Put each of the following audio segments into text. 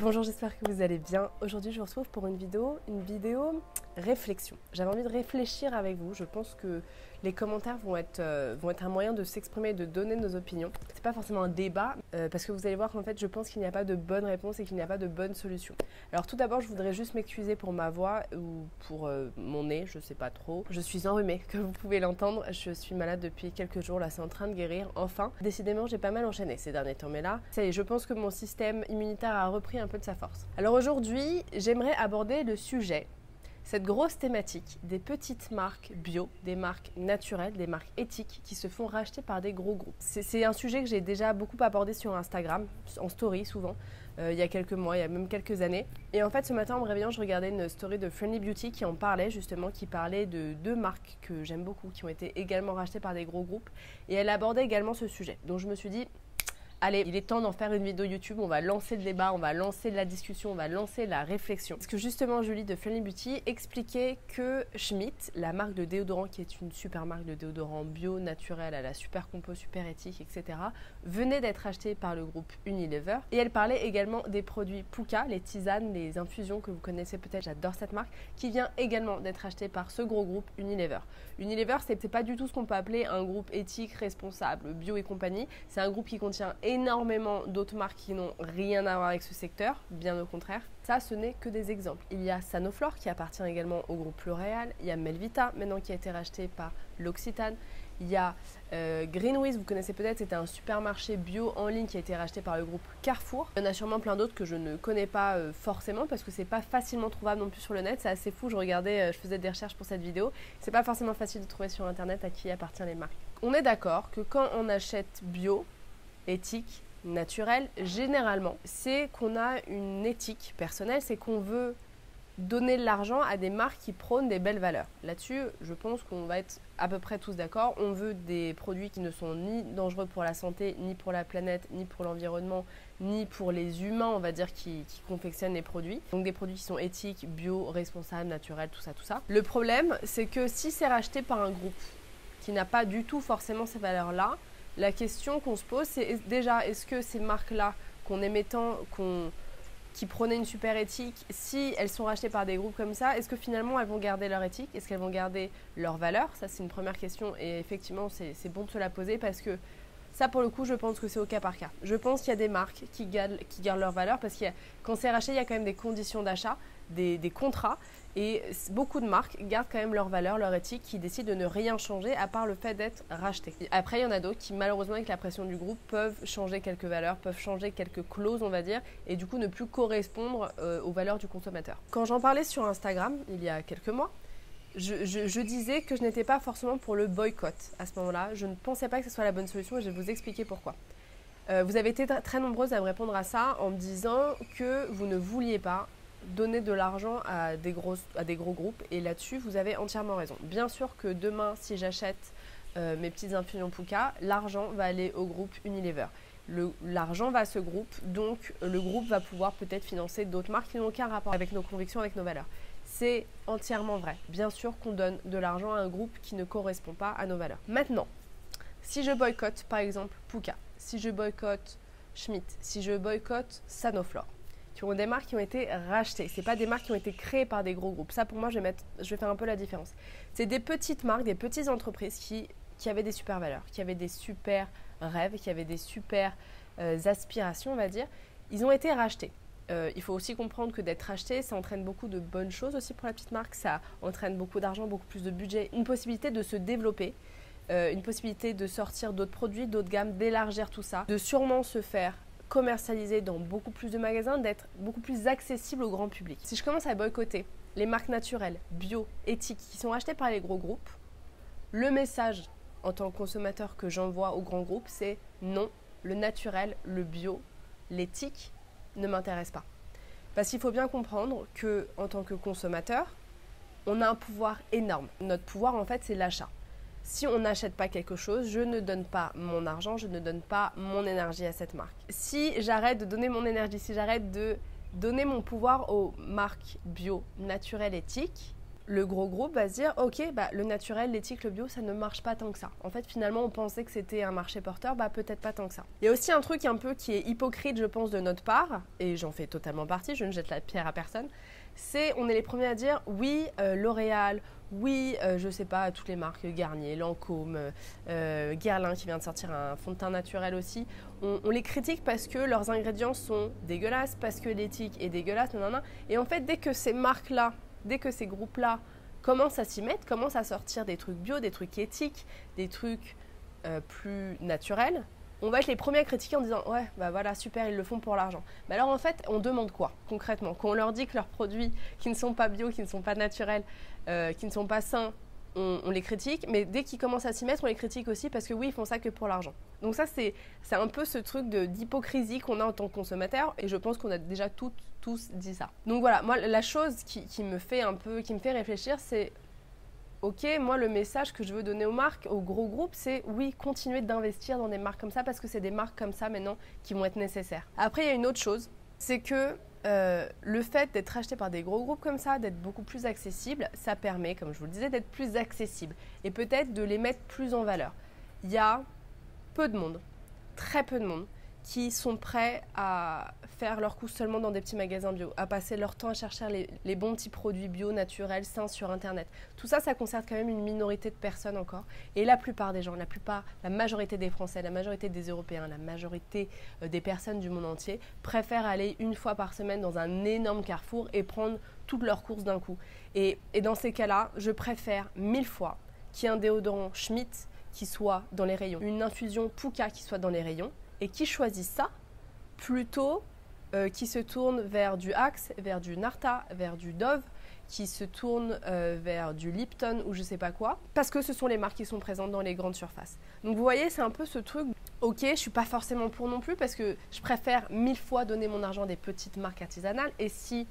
Bonjour, j'espère que vous allez bien. Aujourd'hui, je vous retrouve pour une vidéo réflexion. J'avais envie de réfléchir avec vous. Je pense que les commentaires vont être un moyen de s'exprimer, de donner nos opinions. C'est pas forcément un débat, parce que vous allez voir qu'en fait, je pense qu'il n'y a pas de bonne réponse et qu'il n'y a pas de bonne solution. Alors tout d'abord, je voudrais juste m'excuser pour ma voix ou pour mon nez, je sais pas trop. Je suis enrhumée, comme vous pouvez l'entendre. Je suis malade depuis quelques jours, là c'est en train de guérir, enfin. Décidément, j'ai pas mal enchaîné ces derniers temps, mais là, ça y est, je pense que mon système immunitaire a repris un peu de sa force. Alors aujourd'hui, j'aimerais aborder le sujet, cette grosse thématique des petites marques bio, des marques naturelles, des marques éthiques qui se font racheter par des gros groupes. C'est un sujet que j'ai déjà beaucoup abordé sur Instagram, en story souvent, il y a quelques mois, il y a même quelques années. Et en fait, ce matin, en me réveillant, je regardais une story de Friendly Beauty qui en parlait justement, qui parlait de deux marques que j'aime beaucoup, qui ont été également rachetées par des gros groupes. Et elle abordait également ce sujet. Donc je me suis dit, allez, il est temps d'en faire une vidéo YouTube, on va lancer le débat, on va lancer la discussion, on va lancer la réflexion. Parce que justement, Julie de Friendly Beauty expliquait que Schmitt, la marque de déodorant, qui est une super marque de déodorant bio, naturel, à la super compo, super éthique, etc., venait d'être achetée par le groupe Unilever. Et elle parlait également des produits Pooka, les tisanes, les infusions que vous connaissez peut-être, j'adore cette marque, qui vient également d'être achetée par ce gros groupe Unilever. Unilever, c'est pas du tout ce qu'on peut appeler un groupe éthique, responsable, bio et compagnie. C'est un groupe qui contient énormément d'autres marques qui n'ont rien à voir avec ce secteur, bien au contraire. Ça, ce n'est que des exemples. Il y a Sanoflore qui appartient également au groupe L'Oréal. Il y a Melvita, maintenant qui a été racheté par l'Occitane. Il y a Greenwiz, vous connaissez peut-être, c'était un supermarché bio en ligne qui a été racheté par le groupe Carrefour. Il y en a sûrement plein d'autres que je ne connais pas forcément parce que c'est pas facilement trouvable non plus sur le net. C'est assez fou, je regardais, je faisais des recherches pour cette vidéo. C'est pas forcément facile de trouver sur internet à qui appartient les marques. On est d'accord que quand on achète bio, éthique, naturel, généralement, c'est qu'on a une éthique personnelle, c'est qu'on veut donner de l'argent à des marques qui prônent des belles valeurs. Là-dessus, je pense qu'on va être à peu près tous d'accord. On veut des produits qui ne sont ni dangereux pour la santé, ni pour la planète, ni pour l'environnement, ni pour les humains, on va dire, qui confectionnent les produits. Donc des produits qui sont éthiques, bio, responsables, naturels, tout ça, tout ça. Le problème, c'est que si c'est racheté par un groupe qui n'a pas du tout forcément ces valeurs-là, la question qu'on se pose, c'est déjà, est-ce que ces marques-là qu'on aimait tant, qui prônaient une super éthique, si elles sont rachetées par des groupes comme ça, est-ce que finalement elles vont garder leur éthique? Est-ce qu'elles vont garder leurs valeurs? Ça, c'est une première question et effectivement, c'est bon de se la poser parce que ça, pour le coup, je pense que c'est au cas par cas. Je pense qu'il y a des marques qui gardent leurs valeurs parce que quand c'est racheté, il y a quand même des conditions d'achat, des contrats. Et beaucoup de marques gardent quand même leurs valeurs, leur éthique, qui décident de ne rien changer à part le fait d'être rachetées. Après, il y en a d'autres qui, malheureusement, avec la pression du groupe, peuvent changer quelques valeurs, peuvent changer quelques clauses, on va dire, et du coup ne plus correspondre aux valeurs du consommateur. Quand j'en parlais sur Instagram, il y a quelques mois, je disais que je n'étais pas forcément pour le boycott à ce moment-là. Je ne pensais pas que ce soit la bonne solution et je vais vous expliquer pourquoi. Vous avez été très nombreuses à me répondre à ça en me disant que vous ne vouliez pas donner de l'argent à des gros groupes et là-dessus, vous avez entièrement raison. Bien sûr que demain, si j'achète mes petites infusions Pooka, l'argent va aller au groupe Unilever. L'argent va à ce groupe, donc le groupe va pouvoir peut-être financer d'autres marques qui n'ont aucun rapport avec nos convictions, avec nos valeurs. C'est entièrement vrai. Bien sûr qu'on donne de l'argent à un groupe qui ne correspond pas à nos valeurs. Maintenant, si je boycotte par exemple Pooka, si je boycotte Schmitt, si je boycotte Sanoflore, qui ont des marques qui ont été rachetées. Ce n'est pas des marques qui ont été créées par des gros groupes. Ça, pour moi, je vais faire un peu la différence. C'est des petites marques, des petites entreprises qui avaient des super valeurs, qui avaient des super rêves, qui avaient des super aspirations, on va dire. Ils ont été rachetés. Il faut aussi comprendre que d'être racheté, ça entraîne beaucoup de bonnes choses aussi pour la petite marque. Ça entraîne beaucoup d'argent, beaucoup plus de budget, une possibilité de se développer, une possibilité de sortir d'autres produits, d'autres gammes, d'élargir tout ça, de sûrement se faire commercialisé dans beaucoup plus de magasins, d'être beaucoup plus accessible au grand public. Si je commence à boycotter les marques naturelles, bio, éthiques, qui sont achetées par les gros groupes, le message en tant que consommateur que j'envoie aux grands groupes, c'est non, le naturel, le bio, l'éthique ne m'intéresse pas. Parce qu'il faut bien comprendre qu'en tant que consommateur, on a un pouvoir énorme. Notre pouvoir, en fait, c'est l'achat. Si on n'achète pas quelque chose, je ne donne pas mon argent, je ne donne pas mon énergie à cette marque. Si j'arrête de donner mon énergie, si j'arrête de donner mon pouvoir aux marques bio, naturelles, éthiques, le gros groupe va se dire, ok, bah, le naturel, l'éthique, le bio, ça ne marche pas tant que ça. En fait, finalement, on pensait que c'était un marché porteur, bah peut-être pas tant que ça. Il y a aussi un truc un peu qui est hypocrite, je pense, de notre part, et j'en fais totalement partie, je ne jette la pierre à personne, c'est, on est les premiers à dire, oui, L'Oréal, oui, je sais pas, toutes les marques, Garnier, Lancôme, Guerlain qui vient de sortir un fond de teint naturel aussi, on les critique parce que leurs ingrédients sont dégueulasses, parce que l'éthique est dégueulasse, nanana. Et en fait, dès que ces marques-là, dès que ces groupes-là commencent à s'y mettre, commencent à sortir des trucs bio, des trucs éthiques, des trucs plus naturels, on va être les premiers à critiquer en disant « Ouais, bah voilà, super, ils le font pour l'argent ». Mais alors en fait, on demande quoi concrètement? Quand on leur dit que leurs produits qui ne sont pas bio, qui ne sont pas naturels, qui ne sont pas sains, on les critique, mais dès qu'ils commencent à s'y mettre, on les critique aussi parce que oui, ils font ça que pour l'argent. Donc ça, c'est un peu ce truc d'hypocrisie qu'on a en tant que consommateur, et je pense qu'on a déjà tous dit ça. Donc voilà, moi, la chose qui me fait réfléchir, c'est ok, moi, le message que je veux donner aux marques, aux gros groupes, c'est oui, continuez d'investir dans des marques comme ça parce que c'est des marques comme ça maintenant qui vont être nécessaires. Après, il y a une autre chose, c'est que le fait d'être acheté par des gros groupes comme ça, d'être beaucoup plus accessible, ça permet, comme je vous le disais, d'être plus accessible et peut-être de les mettre plus en valeur. Il y a peu de monde, très peu de monde, qui sont prêts à faire leurs courses seulement dans des petits magasins bio, à passer leur temps à chercher les bons petits produits bio, naturels, sains sur Internet. Tout ça, ça concerne quand même une minorité de personnes encore. Et la plupart des gens, la majorité des Français, la majorité des Européens, la majorité des personnes du monde entier préfèrent aller une fois par semaine dans un énorme carrefour et prendre toutes leurs courses d'un coup. Et dans ces cas-là, je préfère 1000 fois qu'il y ait un déodorant Schmitt qui soit dans les rayons, une infusion Pouka qui soit dans les rayons, et qui choisit ça plutôt qui se tourne vers du Axe, vers du Narta, vers du Dove, qui se tourne vers du Lipton ou je sais pas quoi, parce que ce sont les marques qui sont présentes dans les grandes surfaces. Donc vous voyez, c'est un peu ce truc, ok, je suis pas forcément pour non plus, parce que je préfère 1000 fois donner mon argent à des petites marques artisanales, et si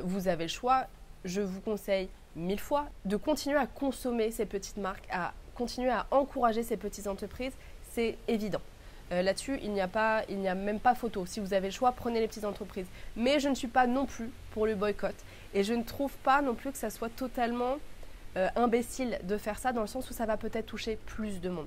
vous avez le choix, je vous conseille 1000 fois de continuer à consommer ces petites marques, à continuer à encourager ces petites entreprises, c'est évident. Là-dessus, il n'y a même pas photo. Si vous avez le choix, prenez les petites entreprises. Mais je ne suis pas non plus pour le boycott. Et je ne trouve pas non plus que ça soit totalement imbécile de faire ça, dans le sens où ça va peut-être toucher plus de monde.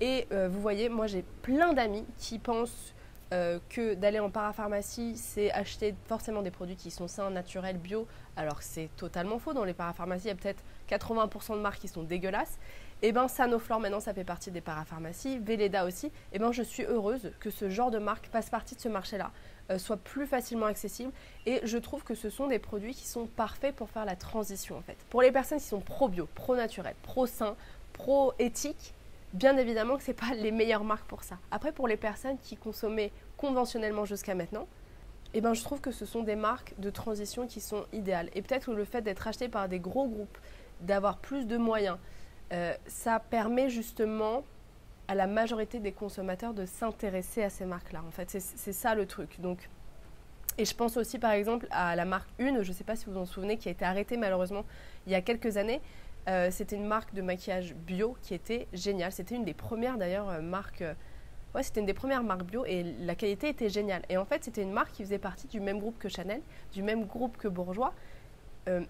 Et vous voyez, moi j'ai plein d'amis qui pensent que d'aller en parapharmacie, c'est acheter forcément des produits qui sont sains, naturels, bio. Alors c'est totalement faux. Dans les parapharmacies, il y a peut-être 80% de marques qui sont dégueulasses. Et bien Sanoflore, maintenant, ça fait partie des parapharmacies. Velleda aussi. Et bien je suis heureuse que ce genre de marque fasse partie de ce marché-là, soit plus facilement accessible. Et je trouve que ce sont des produits qui sont parfaits pour faire la transition, en fait. Pour les personnes qui sont pro-bio, pro-naturel, pro-sain, pro-éthique, bien évidemment que ce n'est pas les meilleures marques pour ça. Après, pour les personnes qui consommaient conventionnellement jusqu'à maintenant, eh ben, je trouve que ce sont des marques de transition qui sont idéales. Et peut-être que le fait d'être acheté par des gros groupes, d'avoir plus de moyens, ça permet justement à la majorité des consommateurs de s'intéresser à ces marques-là. En fait, c'est ça le truc. Donc, et je pense aussi par exemple à la marque Une, je ne sais pas si vous vous en souvenez, qui a été arrêtée malheureusement il y a quelques années. C'était une marque de maquillage bio qui était géniale. C'était une des premières d'ailleurs marques... c'était une des premières marques bio et la qualité était géniale. Et en fait, c'était une marque qui faisait partie du même groupe que Chanel, du même groupe que Bourjois.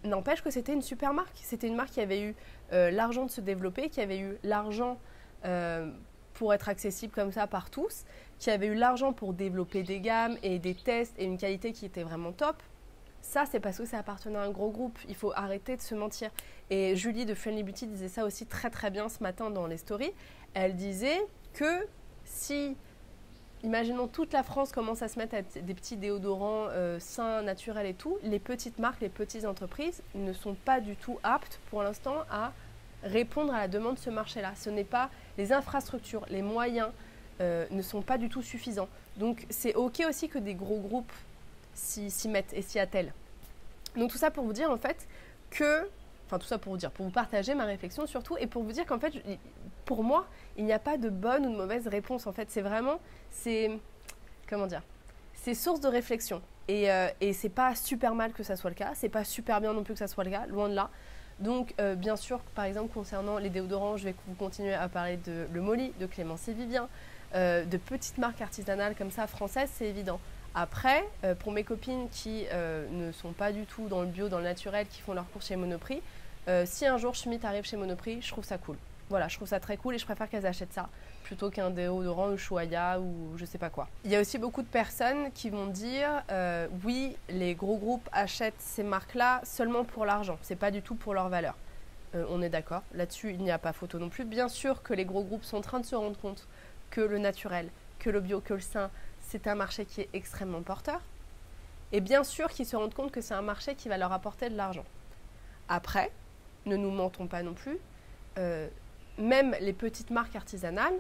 N'empêche que c'était une super marque. C'était une marque qui avait eu l'argent de se développer, qui avait eu l'argent pour être accessible comme ça par tous, qui avait eu l'argent pour développer des gammes et des tests et une qualité qui était vraiment top. Ça, c'est parce que ça appartenait à un gros groupe. Il faut arrêter de se mentir. Et Julie de Friendly Beauty disait ça aussi très très bien ce matin dans les stories. Elle disait que si, imaginons toute la France commence à se mettre à des petits déodorants sains, naturels et tout, les petites marques, les petites entreprises ne sont pas du tout aptes pour l'instant à répondre à la demande de ce marché-là. Ce n'est pas les infrastructures, les moyens ne sont pas du tout suffisants. Donc c'est ok aussi que des gros groupes s'y mettent et s'y attellent. Donc tout ça pour vous dire en fait que, enfin tout ça pour vous dire, pour vous partager ma réflexion surtout et pour vous dire qu'en fait, pour moi, il n'y a pas de bonne ou de mauvaise réponse en fait. C'est vraiment, comment dire, c'est source de réflexion. Et c'est pas super mal que ça soit le cas, c'est pas super bien non plus que ça soit le cas, loin de là. Donc bien sûr, par exemple concernant les déodorants, je vais vous continuer à parler de Le Molly, de Clémence et Vivien, de petites marques artisanales comme ça françaises, c'est évident. Après, pour mes copines qui ne sont pas du tout dans le bio, dans le naturel, qui font leurs courses chez Monoprix, Si un jour Schmitt arrive chez Monoprix, je trouve ça cool. Voilà, je trouve ça très cool et je préfère qu'elles achètent ça plutôt qu'un déodorant Ushuaïa ou je sais pas quoi. Il y a aussi beaucoup de personnes qui vont dire oui, les gros groupes achètent ces marques-là seulement pour l'argent, c'est pas du tout pour leur valeur. On est d'accord, là-dessus il n'y a pas photo non plus. Bien sûr que les gros groupes sont en train de se rendre compte que le naturel, que le bio, que le sain, c'est un marché qui est extrêmement porteur. Et bien sûr qu'ils se rendent compte que c'est un marché qui va leur apporter de l'argent. Après, ne nous mentons pas non plus, même les petites marques artisanales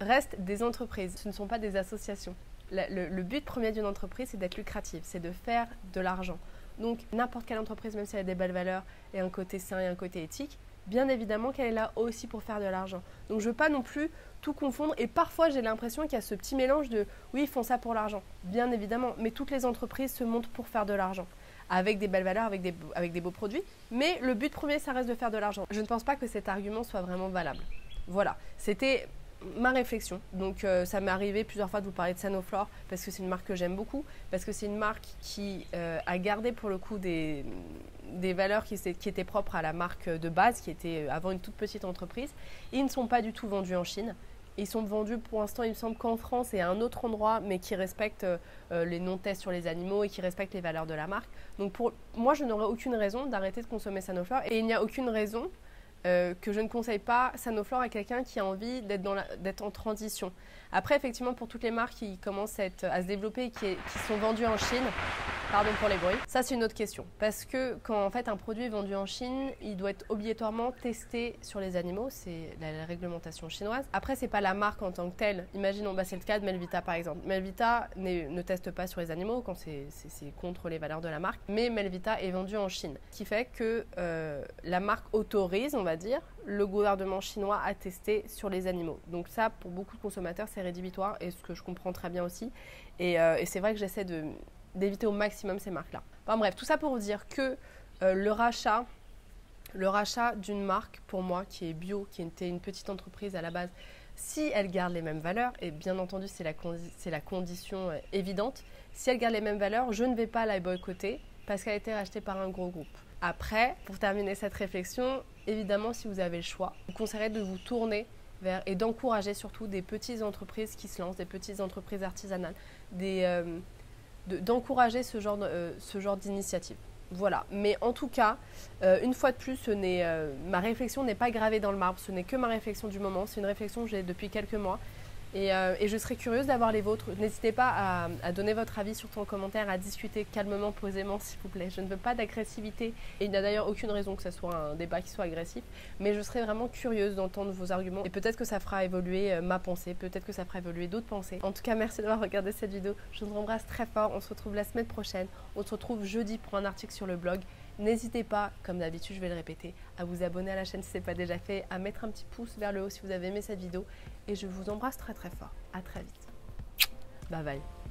restent des entreprises, ce ne sont pas des associations. Le but premier d'une entreprise, c'est d'être lucrative, c'est de faire de l'argent. Donc n'importe quelle entreprise, même si elle a des belles valeurs et un côté sain et un côté éthique, bien évidemment qu'elle est là aussi pour faire de l'argent. Donc je ne veux pas non plus tout confondre et parfois j'ai l'impression qu'il y a ce petit mélange de oui, ils font ça pour l'argent, bien évidemment, mais toutes les entreprises se montent pour faire de l'argent, avec des belles valeurs, avec des beaux produits, mais le but premier, ça reste de faire de l'argent. Je ne pense pas que cet argument soit vraiment valable. Voilà, c'était ma réflexion. Donc ça m'est arrivé plusieurs fois de vous parler de Sanoflore parce que c'est une marque que j'aime beaucoup, parce que c'est une marque qui a gardé pour le coup des valeurs qui étaient propres à la marque de base, qui était avant une toute petite entreprise. Et ils ne sont pas du tout vendus en Chine. Ils sont vendus pour l'instant, il me semble qu'en France et à un autre endroit, mais qui respectent les non-tests sur les animaux et qui respectent les valeurs de la marque. Donc pour moi, je n'aurais aucune raison d'arrêter de consommer Sanoflore et il n'y a aucune raison que je ne conseille pas Sanoflore à quelqu'un qui a envie d'être en transition. Après, effectivement, pour toutes les marques qui commencent à se développer et qui sont vendues en Chine, pardon pour les bruits, ça c'est une autre question. Parce que quand en fait un produit est vendu en Chine, il doit être obligatoirement testé sur les animaux, c'est la réglementation chinoise. Après, c'est pas la marque en tant que telle. Imaginons, c'est le cas de Melvita par exemple. Melvita ne teste pas sur les animaux quand c'est contre les valeurs de la marque, mais Melvita est vendu en Chine. Ce qui fait que la marque autorise, on va dire, le gouvernement chinois à tester sur les animaux. Donc ça, pour beaucoup de consommateurs, c'est rédhibitoire et ce que je comprends très bien aussi. Et c'est vrai que j'essaie d'éviter au maximum ces marques-là. Enfin bref, tout ça pour vous dire que le rachat d'une marque, pour moi, qui est bio, qui était une petite entreprise à la base, si elle garde les mêmes valeurs, et bien entendu c'est la condition évidente, si elle garde les mêmes valeurs, je ne vais pas la boycotter parce qu'elle a été rachetée par un gros groupe. Après, pour terminer cette réflexion, évidemment, si vous avez le choix, je vous conseillerais de vous tourner vers et d'encourager surtout des petites entreprises qui se lancent, des petites entreprises artisanales, d'encourager ce genre d'initiative. Voilà, mais en tout cas, une fois de plus, ma réflexion n'est pas gravée dans le marbre, ce n'est que ma réflexion du moment, c'est une réflexion que j'ai depuis quelques mois et je serais curieuse d'avoir les vôtres. N'hésitez pas à donner votre avis surtout en commentaire, à discuter calmement, posément s'il vous plaît. Je ne veux pas d'agressivité et il n'y a d'ailleurs aucune raison que ce soit un débat qui soit agressif, mais je serais vraiment curieuse d'entendre vos arguments et peut-être que ça fera évoluer ma pensée, peut-être que ça fera évoluer d'autres pensées. En tout cas, merci d'avoir regardé cette vidéo, je vous embrasse très fort, on se retrouve la semaine prochaine, on se retrouve jeudi pour un article sur le blog. N'hésitez pas, comme d'habitude je vais le répéter, à vous abonner à la chaîne si ce n'est pas déjà fait, à mettre un petit pouce vers le haut si vous avez aimé cette vidéo et je vous embrasse très très fort. À très vite. Bye bye.